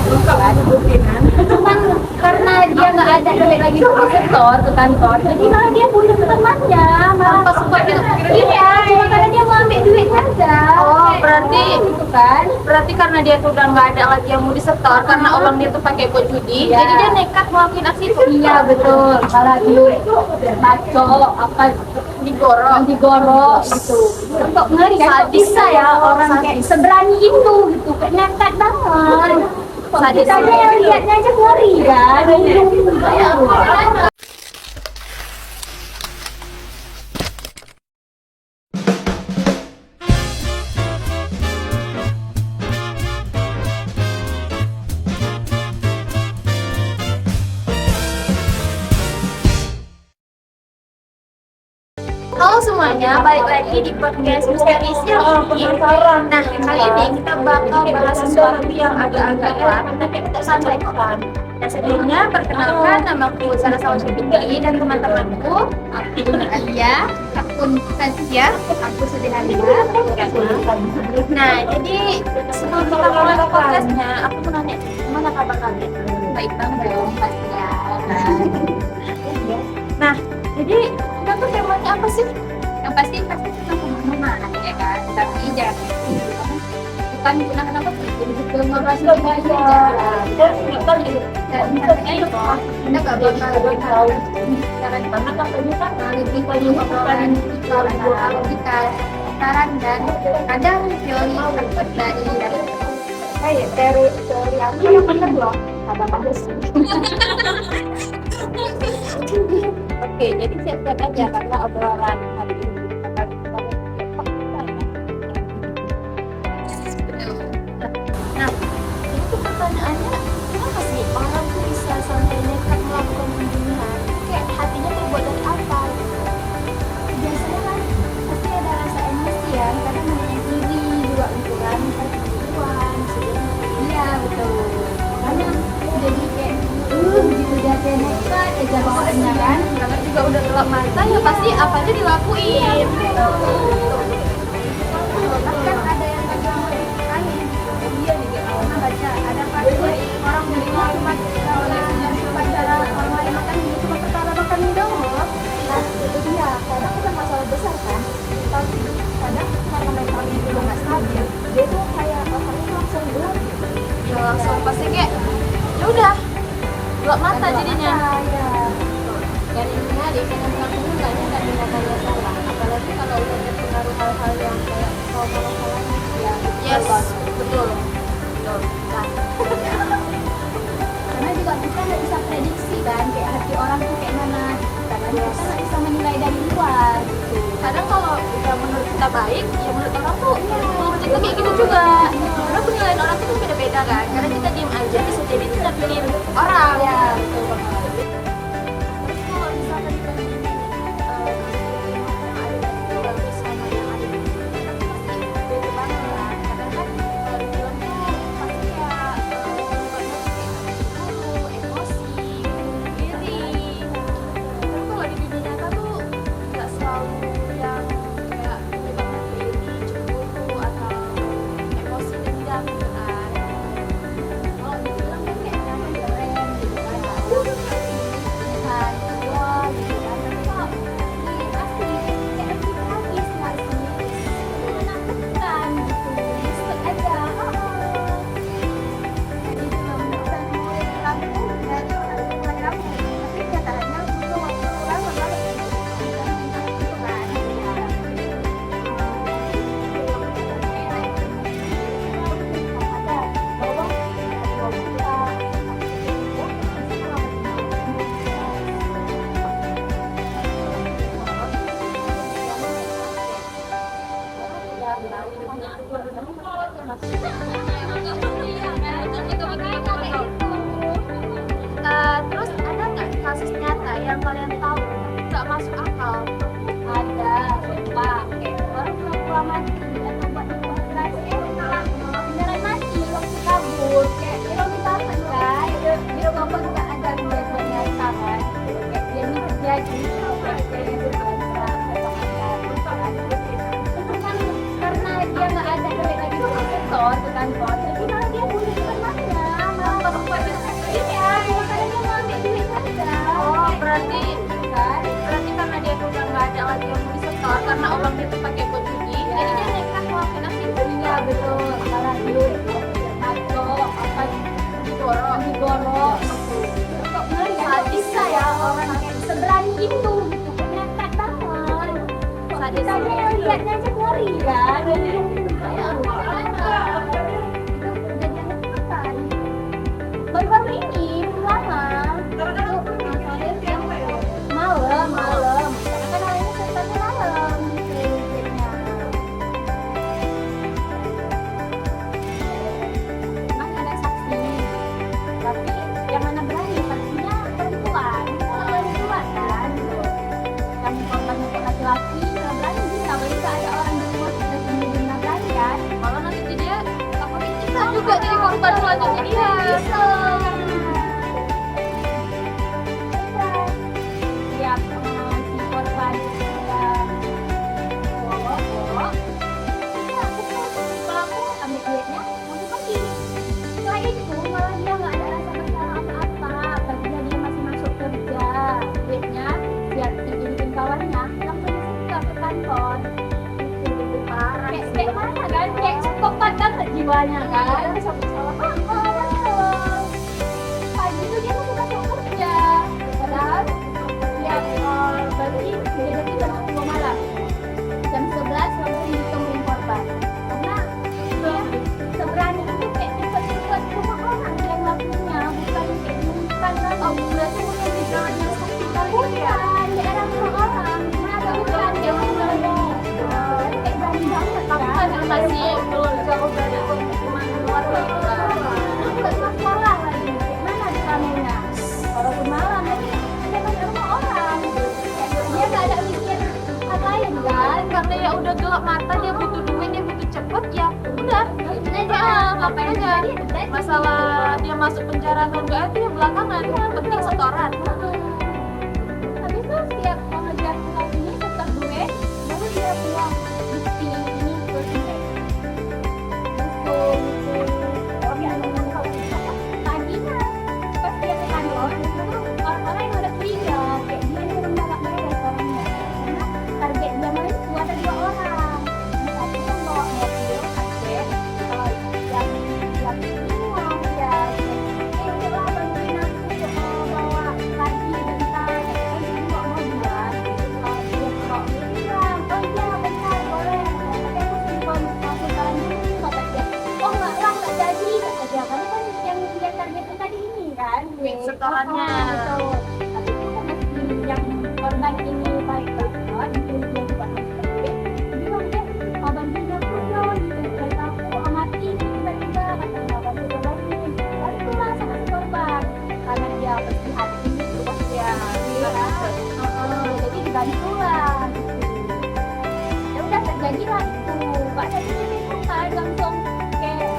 Cuman karena dia nggak ada duit lagi di kantor jadi malah dia punya temannya malah Pas suka gitu. iya cuma karena dia mau ambil duitnya aja. Oh, berarti gitu kan. berarti karena dia tuh udah nggak ada lagi yang mau disetor karena uang dia tuh pakai buat judi, Iya. jadi dia nekat ngelakuin aksi itu. Iya betul, malah dulu baco apa digorok gitu. Untuk ngeri kan kok bisa ya orang kayak seberani itu gitu, kayak nekat banget. Sadis. Kita aja yang lihatnya aja ngeri kan. Halo semuanya, balik lagi di podcast Misteri Silvi. Nah, kali ini kita bakal bahas sesuatu yang agak-agak gelap, tapi kita santai kok. Nah, sebelumnya perkenalkan, namaku Sarah Sawaswiti dan teman-temanku Aku Alia, akun Kasia, aku sedih Halima. Nah, jadi sebelum kita mulai podcastnya, aku mau nanya, gimana kabar kalian? Baik banget dong pasti ya. Nah, jadi kita tuh temanya apa sih? Yang pasti tentang teman-teman ya kan, tapi jangan bukan kenapa betul ngebahas aja. Dan kita gak bakal jangan banget kan lebih banyak obrolan kita saran dan kadang teori terbuat dari Kayak teori aku yang benar loh, apa sih? Oke, jadi siap-siap aja karena obrolan hari ini akan Nah, ini tuh pertanyaannya, kenapa sih orang tuh bisa sampai nekat melakukan pembunuhan? Kayak hatinya terbuat dari apa? biasanya kan pasti ada rasa emosi ya kadang ada yang iri juga ukuran perempuan iya betul kadang jadi kayak gitu jadi nekat aja bawaannya kan Karena juga udah gelap mata, ya pasti apa aja dilakuin. bahkan ada yang kadang aneh dia juga pernah baca ada orang dari Muhammad pacara orang lain makan gitu cuma perkara makan doang loh. Nah itu dia kadang bukan masalah besar kan tapi kadang karena mentalnya juga nggak stabil dia tuh kayak orangnya langsung gelap Ya langsung pasti kayak, ya udah, gelap mata jadinya. ya. Dan intinya di kadang pelakunya nggak nyadar tindakannya salah, apalagi kalau udah terpengaruh hal-hal yang kayak salah ya. Yes, betul. Nah, Karena juga kita nggak bisa prediksi kan kayak hati orang tuh kayak mana karena kita nggak bisa menilai dari luar gitu. kadang kalau udah menurut kita baik, ya menurut orang tuh menurut kita kayak gitu juga. Karena penilaian orang tuh kan beda-beda kan. Karena kita diem aja bisa jadi kita pilih orang. Ya, Betul banget. Terus kalau misalkan dibandingin yang ada di film sama yang ada di film, kan pasti beda banget lah. Kadang kan kalau di film tuh pasti kayak bukannya kayak dulu emosi, diri. Tapi kalau di dunia nyata tuh nggak selalu yang kayak menyebabkan diri cemburu atau emosi dendam gitu kan. Kalau di film kan kayak nyaman keren gitu kan. tuh pakai buat judi, jadi dia nekat ngelakuin aktivitas. Iya betul, karena dulu tato apa digorok kok nggak bisa ya orang kayak seberani itu gitu, kok nekat banget. Sadis. Saya lihatnya aja ngeri kan. Baru-baru ini belum lama malam karena kan hari ini sebenarnya malam kayaknya. Memang ada saksi, tapi yang mana berani saksinya perempuan kan gitu. Yang korban itu laki-laki nggak berani, bisa bisa ada orang di rumah sudah sendiri nggak berani kan. Malah nanti dia takutnya kita juga jadi korban selanjutnya dia. Bisa. Tiap si korban yang bawa, ya pelaku ambil duitnya langsung pergi. Setelah itu malah dia nggak ada rasa bersalah apa-apa, apabila dia masih masuk kerja, duitnya biar dijadiin kawannya langsung disita ke kantor. Itu parah. Kayak mana kan? Kayak psikopat banget jiwanya kan? Pagi itu dia masih masuk kerja, padahal ya berarti jadi jam 10 malam, jam 11 langsung ditemuin korban. Karena dia seberani itu kayak cepet-cepet rumah orang yang lakunya, bukan kayak bukan kan? Oh berarti mungkin di jalannya sakti bukan daerah rumah orang, kenapa bukan dia kayak berani banget kan? Masih belum jauh dari pemukiman keluarga kita. Bukan cuma sekolah lagi, kayak mana di sananya? Walaupun malam, tapi ada banyak rumah orang. Dia nggak ada mikir apa lain kan? Karena ya udah gelap mata, dia butuh duit, dia butuh cepet, ya udah ngapain aja. Masalah dia masuk penjara atau enggak itu ya belakangan, yang penting setoran. Habis itu setiap mengejar pulang ini setor duit, baru dia pulang bukti ini ke sini. Paginya pas dia ke kantor, orang-orang yang udah curiga kayak dia ini orang galak beres orangnya, karena target dia main itu ada 2 orang. Satu yang bawa mobil Aceh, yang bingung dia coba bantuin aku bawa pagi bentar, kan dia bawa mobilan, dia bawa bilang oh iya bentar boleh, tapi aku simpan jalan dulu kata dia. Oh enggak lah, enggak jadi kata dia, karena kan yang dia targetin tadi ini kan duit Setorannya. betul. Tapi itu kan mesti yang korban ini baik banget, dia juga masih duit, dia bilang deh mau bantuin aku dong, cerita aku amati tiba-tiba katanya bantu korbanin. Lalu itulah sama si korban, karena dia bersih hati gitu pas dia jadi dibantulah gitu. Ya udah terjadilah itu, Pak tadi itu kan langsung kayak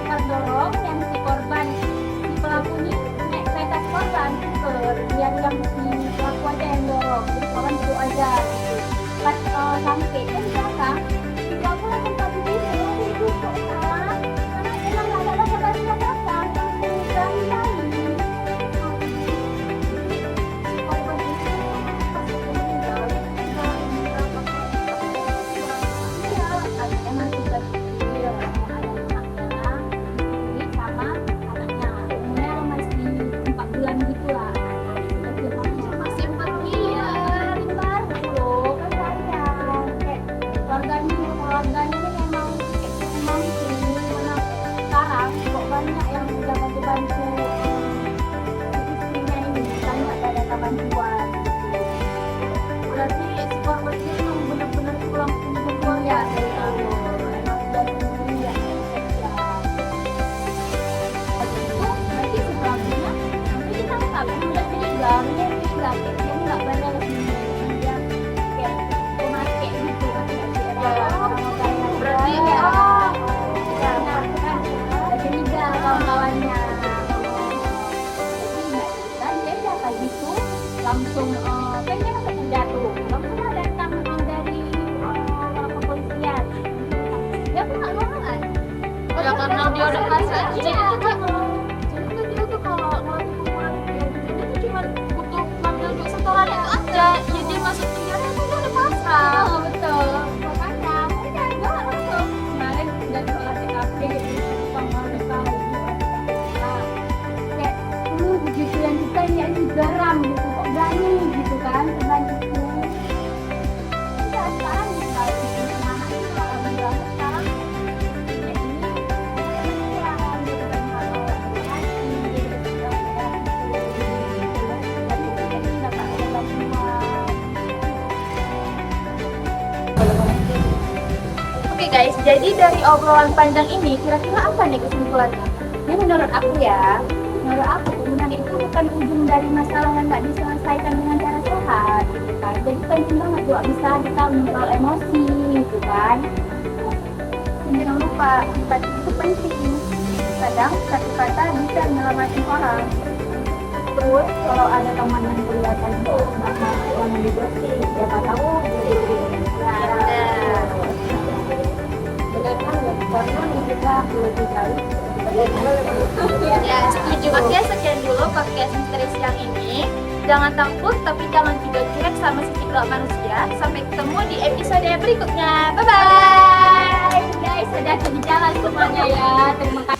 terdorong yang si korban, si pelaku ini naik ke atas korban biar yang si pelaku aja yang dorong, jadi korban duduk aja gitu. Pas sampai kan di belakang, si pelaku langsung kabur gitu, itu kok kan karena emang nggak ada rasa basa-basi, langsung berani-berani. Si korban itu pas itu meninggal, iya, emang sudah kecil, ada anaknya, istri sama anaknya, umurnya masih 4 bulan gitu lah. Masih 4 Iya, bulan. baru loh, kan sayang. Kayak keluarganya ini memang kayak memang sih, mana sekarang kok banyak yang udah bantu-bantu si istrinya ini, banyak gak ada bantuan. Berarti si korban itu emang benar-benar pulang punya keluarga. Iya, emang dia sendiri yang kerja. Habis itu berarti si pelakunya nanti ditangkap, yang udah curiga, dia curiga kayak dia nggak beres nih, dia kayak pemakai gitu, orang kaya. Berarti ya, ya, kan ada curiga kawan-kawannya. Jadi nggak cerita, dia udah kayak gitu langsung kan dia masuk kerja tuh, langsung lah datang dari orang kepolisian. Dia pun nggak ruangan. ya karena dia udah kasih aja. Iya. Jadi tuh dia tuh kalau ngelakuin pembunuhan dia tuh cuma butuh ngambil duit setoran itu aja. Ya dia masuk penjara itu dia udah pasrah. Betul. Jadi dari obrolan panjang ini, kira-kira apa nih kesimpulannya? Ini menurut aku ya, menurut aku penggunaan itu bukan ujung dari masalah yang nggak diselesaikan dengan cara sehat, gitu kan. Jadi penting banget juga bisa kita mengontrol emosi, gitu kan. Dan jangan lupa, empati itu penting. Kadang satu kata bisa menyelamatkan orang. Terus kalau ada teman yang kelihatan sama yang digosip, siapa tahu jadi benar ya, karena kita lebih baik. Ya, setuju. Oke, sekian dulu podcast misteri siang ini. Jangan takut, tapi jangan juga cuek sama si ciklok manusia. Sampai ketemu di episode berikutnya. Bye-bye! Guys, sudah di jalan semuanya ya. Terima kasih.